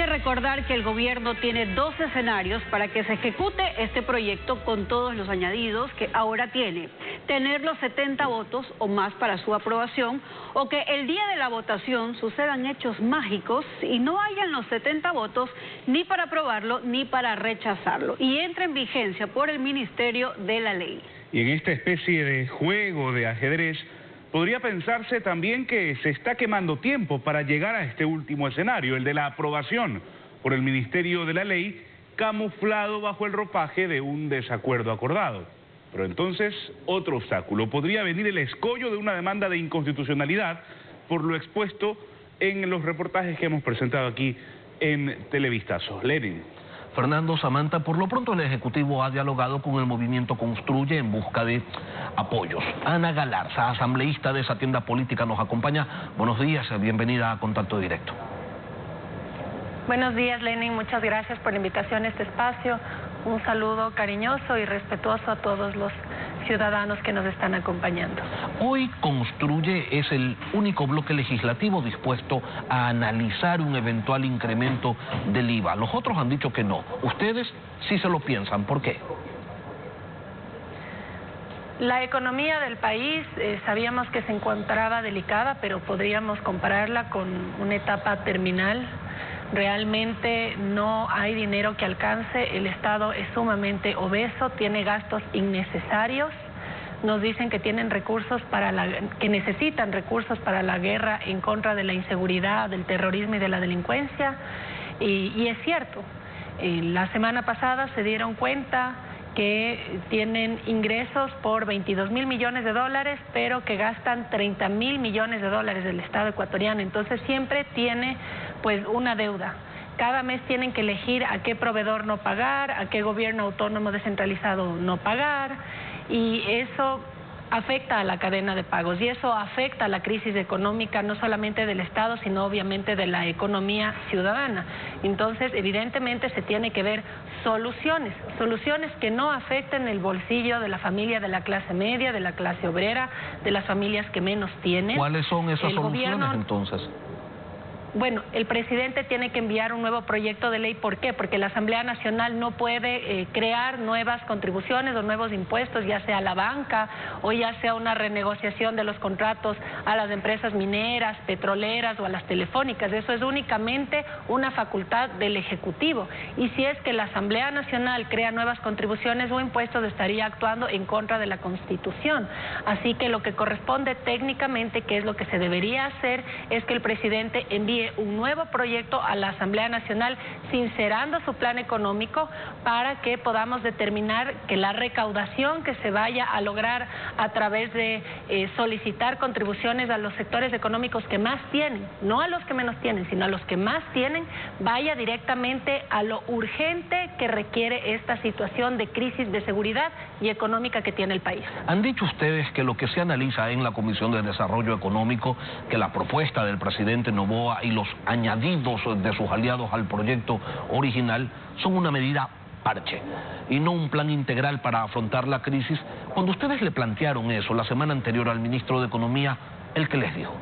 que recordar que el gobierno tiene dos escenarios para que se ejecute este proyecto con todos los añadidos que ahora tiene. Tener los 70 votos o más para su aprobación, o que el día de la votación sucedan hechos mágicos y no hayan los 70 votos ni para aprobarlo ni para rechazarlo, y entre en vigencia por el Ministerio de la Ley. Y en esta especie de juego de ajedrez, podría pensarse también que se está quemando tiempo para llegar a este último escenario, el de la aprobación por el Ministerio de la Ley, camuflado bajo el ropaje de un desacuerdo acordado. Pero entonces, otro obstáculo. Podría venir el escollo de una demanda de inconstitucionalidad por lo expuesto en los reportajes que hemos presentado aquí en Televistazo. Lenin. Fernando, Samantha, por lo pronto el Ejecutivo ha dialogado con el movimiento Construye en busca de apoyos. Ana Galarza, asambleísta de esa tienda política, nos acompaña. Buenos días, bienvenida a Contacto Directo. Buenos días, Lenin, muchas gracias por la invitación a este espacio. Un saludo cariñoso y respetuoso a todos los ciudadanos que nos están acompañando. Hoy Construye es el único bloque legislativo dispuesto a analizar un eventual incremento del IVA. Los otros han dicho que no. Ustedes sí se lo piensan. ¿Por qué? La economía del país sabíamos que se encontraba delicada, pero podríamos compararla con una etapa terminal. Realmente no hay dinero que alcance, el Estado es sumamente obeso, tiene gastos innecesarios. Nos dicen que tienen recursos que necesitan recursos para la guerra en contra de la inseguridad, del terrorismo y de la delincuencia. Y es cierto, la semana pasada se dieron cuenta que tienen ingresos por 22.000 millones de dólares, pero que gastan 30.000 millones de dólares del Estado ecuatoriano. Entonces siempre tiene pues una deuda. Cada mes tienen que elegir a qué proveedor no pagar, a qué gobierno autónomo descentralizado no pagar, y eso afecta a la cadena de pagos y eso afecta a la crisis económica no solamente del Estado, sino obviamente de la economía ciudadana. Entonces, evidentemente se tiene que ver soluciones que no afecten el bolsillo de la familia de la clase media, de la clase obrera, de las familias que menos tienen. ¿Cuáles son esas soluciones entonces? Bueno, el presidente tiene que enviar un nuevo proyecto de ley. ¿Por qué? Porque la Asamblea Nacional no puede crear nuevas contribuciones o nuevos impuestos, ya sea a la banca o ya sea una renegociación de los contratos a las empresas mineras, petroleras o a las telefónicas. Eso es únicamente una facultad del Ejecutivo. Y si es que la Asamblea Nacional crea nuevas contribuciones o impuestos, estaría actuando en contra de la Constitución. Así que lo que corresponde técnicamente, que es lo que se debería hacer, es que el presidente envíe un nuevo proyecto a la Asamblea Nacional sincerando su plan económico para que podamos determinar que la recaudación que se vaya a lograr a través de solicitar contribuciones a los sectores económicos que más tienen, no a los que menos tienen, sino a los que más tienen, vaya directamente a lo urgente que requiere esta situación de crisis de seguridad y económica que tiene el país. Han dicho ustedes que lo que se analiza en la Comisión de Desarrollo Económico, que la propuesta del presidente Noboa y los añadidos de sus aliados al proyecto original son una medida parche y no un plan integral para afrontar la crisis. Cuando ustedes le plantearon eso la semana anterior al ministro de Economía, ¿él qué les dijo?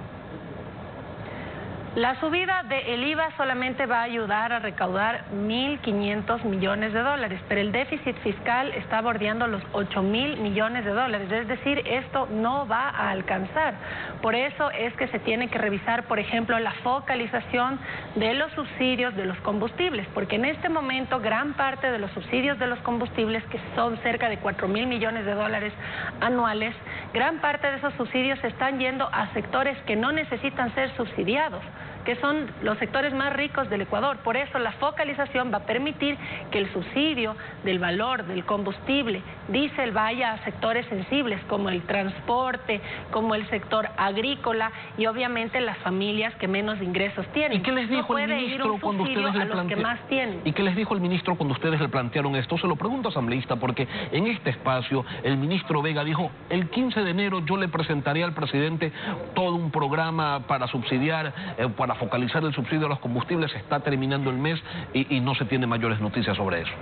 La subida del IVA solamente va a ayudar a recaudar 1.500 millones de dólares, pero el déficit fiscal está bordeando los 8.000 millones de dólares, es decir, esto no va a alcanzar. Por eso es que se tiene que revisar, por ejemplo, la focalización de los subsidios de los combustibles, porque en este momento gran parte de los subsidios de los combustibles, que son cerca de 4.000 millones de dólares anuales, gran parte de esos subsidios están yendo a sectores que no necesitan ser subsidiados, que son los sectores más ricos del Ecuador. Por eso la focalización va a permitir que el subsidio del valor del combustible diésel vaya a sectores sensibles como el transporte, como el sector agrícola y obviamente las familias que menos ingresos tienen. ¿Y qué les dijo el ministro cuando ustedes le plantearon? ¿Y qué les dijo el ministro cuando ustedes le plantearon esto? Se lo pregunto, asambleísta, porque en este espacio el ministro Vega dijo: el 15 de enero yo le presentaré al presidente todo un programa para subsidiar, para focalizar el subsidio a los combustibles. Está terminando el mes y no se tiene mayores noticias sobre eso.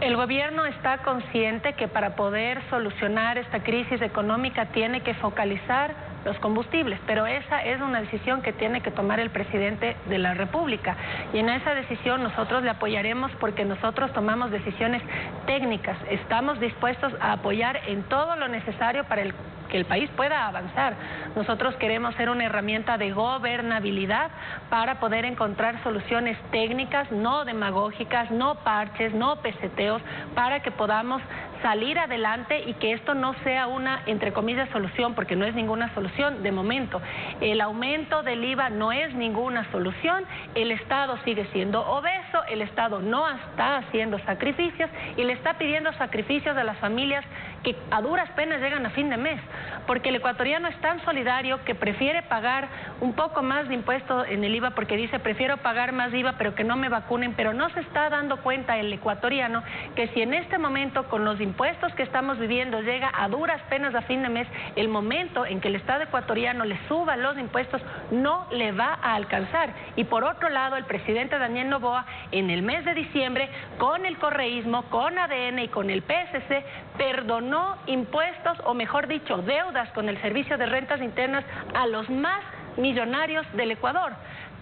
El gobierno está consciente que para poder solucionar esta crisis económica tiene que focalizar los combustibles, pero esa es una decisión que tiene que tomar el presidente de la República, y en esa decisión nosotros le apoyaremos porque nosotros tomamos decisiones técnicas, estamos dispuestos a apoyar en todo lo necesario para que el país pueda avanzar. Nosotros queremos ser una herramienta de gobernabilidad para poder encontrar soluciones técnicas, no demagógicas, no parches, no peseteos, para que podamos salir adelante y que esto no sea una, entre comillas, solución, porque no es ninguna solución de momento. El aumento del IVA no es ninguna solución, el Estado sigue siendo obeso, el Estado no está haciendo sacrificios y le está pidiendo sacrificios a las familias que a duras penas llegan a fin de mes, porque el ecuatoriano es tan solidario que prefiere pagar un poco más de impuestos en el IVA porque dice prefiero pagar más IVA pero que no me vacunen, pero no se está dando cuenta el ecuatoriano que si en este momento con los impuestos que estamos viviendo llega a duras penas a fin de mes, el momento en que el Estado ecuatoriano le suba los impuestos no le va a alcanzar. Y por otro lado, el presidente Daniel Noboa en el mes de diciembre con el correísmo, con ADN y con el PSC perdonó impuestos, o mejor dicho, deudas con el Servicio de Rentas Internas a los más millonarios del Ecuador.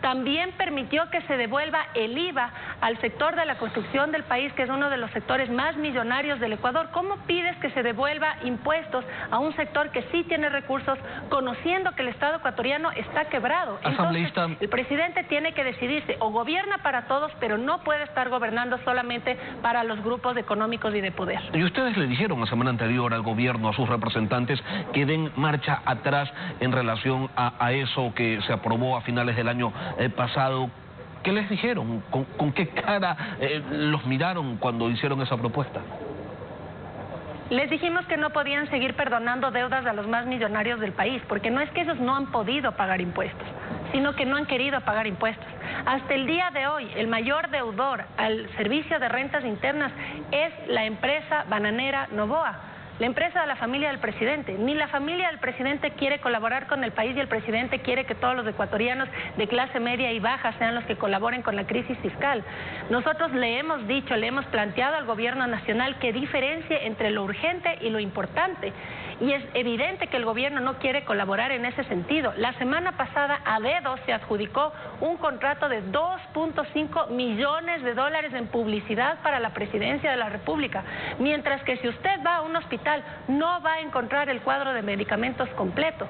También permitió que se devuelva el IVA al sector de la construcción del país, que es uno de los sectores más millonarios del Ecuador. ¿Cómo pides que se devuelva impuestos a un sector que sí tiene recursos, conociendo que el Estado ecuatoriano está quebrado? Entonces, el presidente tiene que decidirse, o gobierna para todos, pero no puede estar gobernando solamente para los grupos económicos y de poder. Y ustedes le dijeron la semana anterior al gobierno, a sus representantes, que den marcha atrás en relación a eso que se aprobó a finales del año pasado. ¿Qué les dijeron? ¿Con qué cara los miraron cuando hicieron esa propuesta? Les dijimos que no podían seguir perdonando deudas a los más millonarios del país, porque no es que ellos no han podido pagar impuestos, sino que no han querido pagar impuestos. Hasta el día de hoy, el mayor deudor al Servicio de Rentas Internas es la empresa bananera Noboa, la empresa de la familia del presidente. Ni la familia del presidente quiere colaborar con el país y el presidente quiere que todos los ecuatorianos de clase media y baja sean los que colaboren con la crisis fiscal. Nosotros le hemos dicho, le hemos planteado al gobierno nacional que diferencie entre lo urgente y lo importante. Y es evidente que el gobierno no quiere colaborar en ese sentido. La semana pasada a dedo se adjudicó un contrato de 2.5 millones de dólares en publicidad para la presidencia de la República, mientras que si usted va a un hospital no va a encontrar el cuadro de medicamentos completo.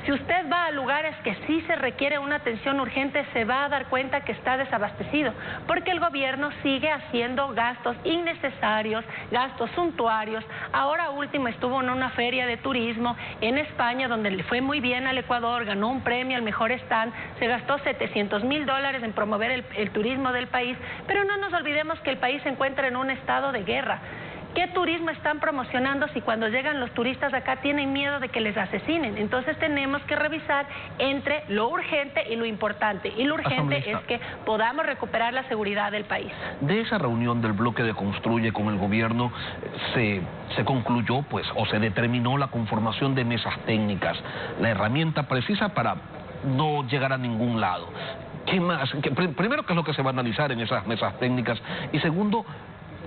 Si usted va a lugares que sí se requiere una atención urgente, se va a dar cuenta que está desabastecido, porque el gobierno sigue haciendo gastos innecesarios, gastos suntuarios. Ahora último estuvo en una feria de turismo en España, donde le fue muy bien al Ecuador, ganó un premio al mejor stand, se gastó $700.000 en promover el turismo del país, pero no nos olvidemos que el país se encuentra en un estado de guerra. ¿Qué turismo están promocionando si cuando llegan los turistas acá tienen miedo de que les asesinen? Entonces tenemos que revisar entre lo urgente y lo importante. Y lo urgente es que podamos recuperar la seguridad del país. De esa reunión del bloque de Construye con el gobierno se concluyó, pues, o se determinó la conformación de mesas técnicas, la herramienta precisa para no llegar a ningún lado. ¿Qué más? Primero, ¿qué es lo que se va a analizar en esas mesas técnicas? Y segundo,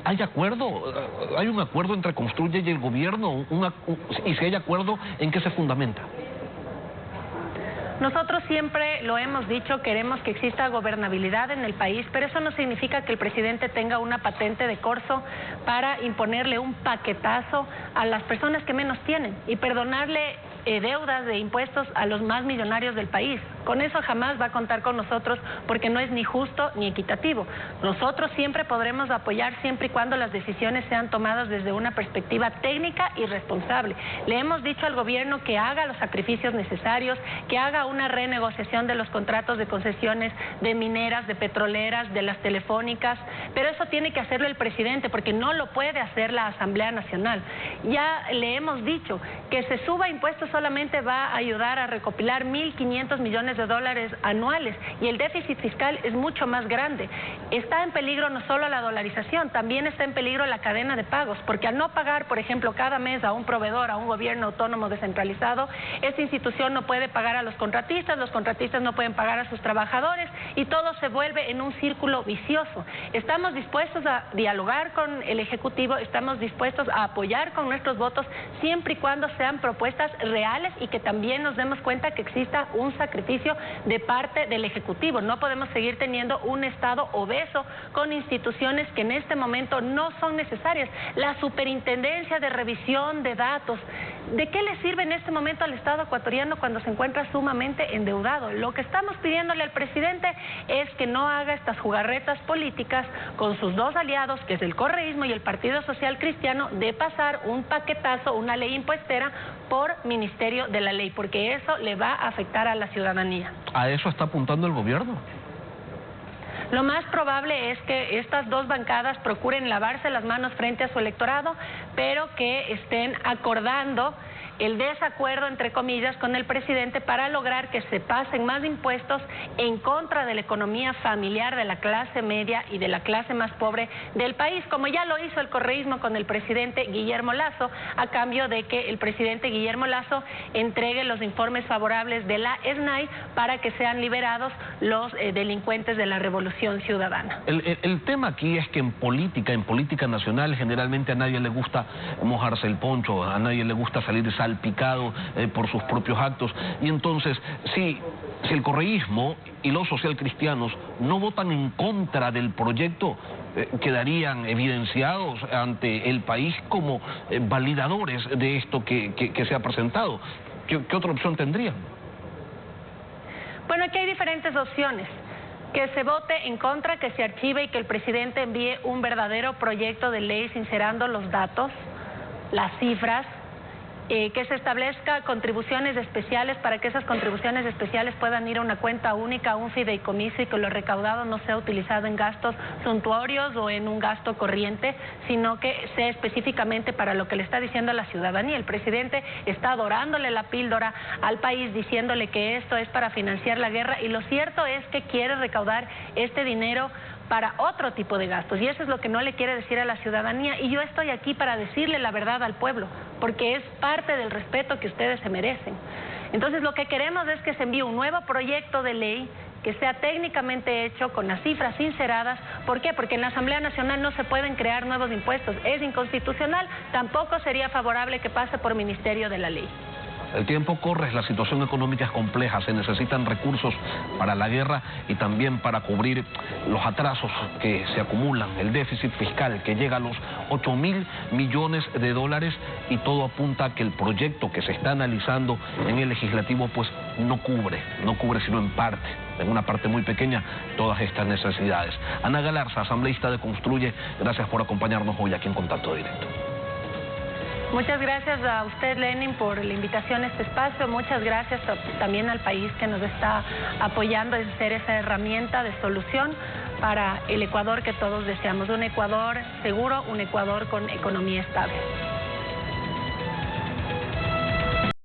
¿hay acuerdo? ¿Hay un acuerdo entre Construye y el gobierno? Y si hay acuerdo, ¿en qué se fundamenta? Nosotros siempre lo hemos dicho, queremos que exista gobernabilidad en el país, pero eso no significa que el presidente tenga una patente de corso para imponerle un paquetazo a las personas que menos tienen y perdonarle deudas de impuestos a los más millonarios del país. Con eso jamás va a contar con nosotros porque no es ni justo ni equitativo. Nosotros siempre podremos apoyar siempre y cuando las decisiones sean tomadas desde una perspectiva técnica y responsable. Le hemos dicho al gobierno que haga los sacrificios necesarios, que haga una renegociación de los contratos de concesiones de mineras, de petroleras, de las telefónicas, pero eso tiene que hacerlo el presidente porque no lo puede hacer la Asamblea Nacional. Ya le hemos dicho que se suba impuestos solamente va a ayudar a recopilar 1.500 millones de dólares anuales y el déficit fiscal es mucho más grande. Está en peligro no solo la dolarización, también está en peligro la cadena de pagos, porque al no pagar, por ejemplo, cada mes a un proveedor, a un gobierno autónomo descentralizado, esta institución no puede pagar a los contratistas no pueden pagar a sus trabajadores y todo se vuelve en un círculo vicioso. Estamos dispuestos a dialogar con el Ejecutivo, estamos dispuestos a apoyar con nuestros votos siempre y cuando sean propuestas reales reales y que también nos demos cuenta que exista un sacrificio de parte del Ejecutivo. No podemos seguir teniendo un Estado obeso con instituciones que en este momento no son necesarias. La superintendencia de revisión de datos, ¿de qué le sirve en este momento al Estado ecuatoriano cuando se encuentra sumamente endeudado? Lo que estamos pidiéndole al presidente es que no haga estas jugarretas políticas con sus dos aliados, que es el correísmo y el Partido Social Cristiano, de pasar un paquetazo, una ley impuestera por Ministerio de la Ley, porque eso le va a afectar a la ciudadanía. ¿A eso está apuntando el gobierno? Lo más probable es que estas dos bancadas procuren lavarse las manos frente a su electorado, pero que estén acordando el desacuerdo, entre comillas, con el presidente para lograr que se pasen más impuestos en contra de la economía familiar de la clase media y de la clase más pobre del país, como ya lo hizo el correísmo con el presidente Guillermo Lasso, a cambio de que el presidente Guillermo Lasso entregue los informes favorables de la SNAI para que sean liberados los delincuentes de la Revolución Ciudadana. El tema aquí es que en política nacional, generalmente a nadie le gusta mojarse el poncho, a nadie le gusta salir salpicado por sus propios actos, y entonces si el correísmo y los socialcristianos no votan en contra del proyecto, quedarían evidenciados ante el país como validadores de esto que se ha presentado. ¿Qué otra opción tendrían? Bueno, aquí hay diferentes opciones. Que se vote en contra, que se archive y que el presidente envíe un verdadero proyecto de ley sincerando los datos, las cifras, que se establezca contribuciones especiales para que esas contribuciones especiales puedan ir a una cuenta única, a un fideicomiso, y que lo recaudado no sea utilizado en gastos suntuorios o en un gasto corriente, sino que sea específicamente para lo que le está diciendo a la ciudadanía. El presidente está dorándole la píldora al país, diciéndole que esto es para financiar la guerra, y lo cierto es que quiere recaudar este dinero para otro tipo de gastos, y eso es lo que no le quiere decir a la ciudadanía, y yo estoy aquí para decirle la verdad al pueblo, porque es parte del respeto que ustedes se merecen. Entonces lo que queremos es que se envíe un nuevo proyecto de ley que sea técnicamente hecho con las cifras sinceradas. ¿Por qué? Porque en la Asamblea Nacional no se pueden crear nuevos impuestos, es inconstitucional, tampoco sería favorable que pase por Ministerio de la Ley. El tiempo corre, la situación económica es compleja, se necesitan recursos para la guerra y también para cubrir los atrasos que se acumulan, el déficit fiscal que llega a los 8.000 millones de dólares, y todo apunta a que el proyecto que se está analizando en el legislativo pues no cubre sino en una parte muy pequeña, todas estas necesidades. Ana Galarza, asambleísta de Construye, gracias por acompañarnos hoy aquí en Contacto Directo. Muchas gracias a usted, Lenin, por la invitación a este espacio. Muchas gracias también al país que nos está apoyando en ser esa herramienta de solución para el Ecuador que todos deseamos. Un Ecuador seguro, un Ecuador con economía estable.